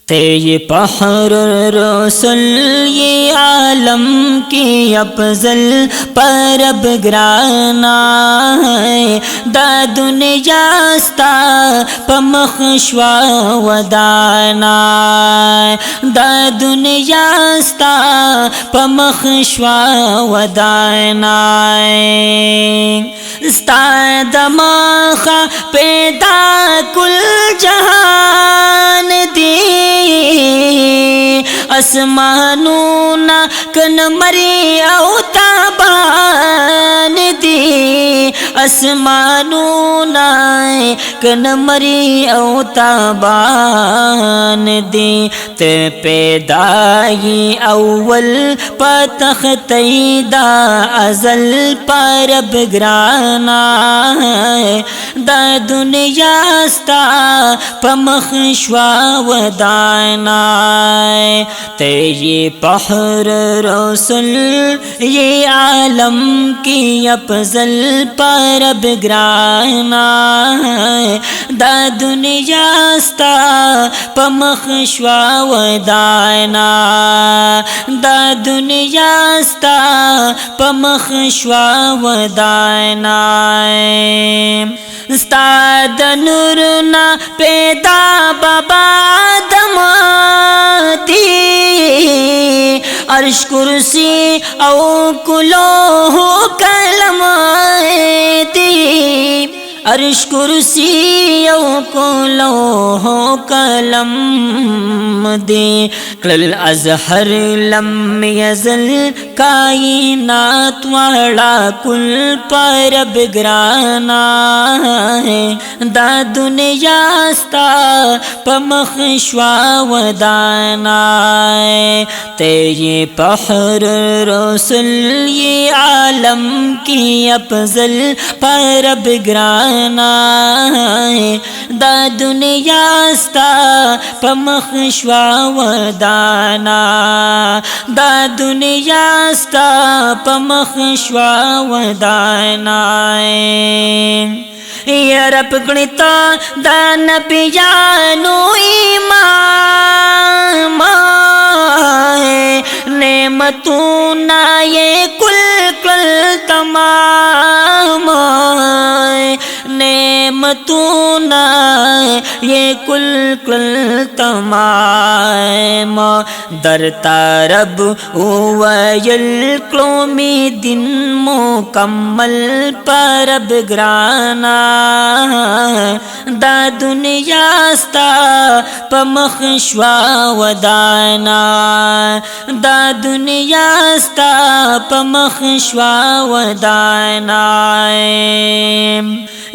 ते पहर रसूल ये आलम की अफजल परब ग्राना है। दा दुनियास्ता पमखश्वा वदाना, दा दुनियास्ता पमखश्वा वदाना। स्ता दमाखा पैदा कुल जहान दी, आसमानों ना कन मरी औताबान दी, आसमानों ना कन मरी औताबान दी। ते पैदाई अव्वल पतख्तैदा अजल परब ग्राना है। दा दुनियास्ता पमखश्वा वदाना, ते ये पहर रसूल ये आलम की अफजल परब ग्राना है। दा दुनियास्ता पमखश्वा वदाना, दा दुनियास्ता पमखश्वा वदाना। स्ता नूर ना पैदा बाबा दमाती, अर्श कुर्सी औ कुलो हो कलम दी, अर्श कुर्सी औ कुलो हो कलम दे। कल अज़हर लम यज़ल कायनात वाला कुल परब ग्राना है। दा दुनियास्ता पमखश्वा वदाना, ते ये पहर रसूल ये आलम की अफजल परब ग्राना है। दा दुनियास्ता पमखश्वा वदाना, दा दुनियास्ता पमखश्वा वदाना। यरप गणिता दा नबियानो इमाम नेमतों ना ये कुल कुल तमाम, नेमतों ना ये कुल कुल तमाम। दर तारब वयल क्लोमी दिन मुकम्मल परब ग्राना, दा दुनियास्ता पमखश्वा वदाना, दा दुनियास्ता पमखश्वा वदाना।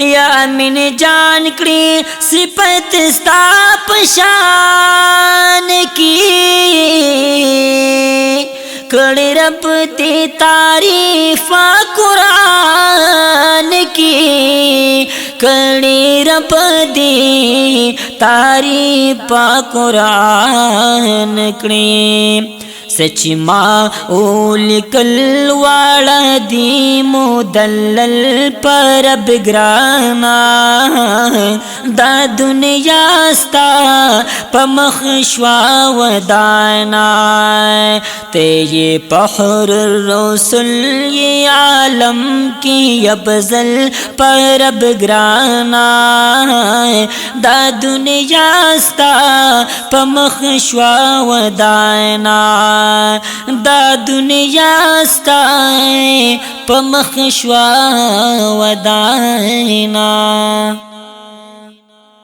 या अमीन जान करी सिफत स्ताप शान की, कड़े रब ते तारीफा कुरान की, कड़े रब दे तारीफा कुरान की। सची माँ ओलिकल वाला दी मुदल्लल परब ग्राना, दा दुनियास्ता पमखश्वा वदाना, ते ये पहर रसूल ये आलम की अफजल परब ग्राना, दा दुनियास्ता पमखश्वा वदाना, दा दुनियास्ता पमखश्वा वदाना।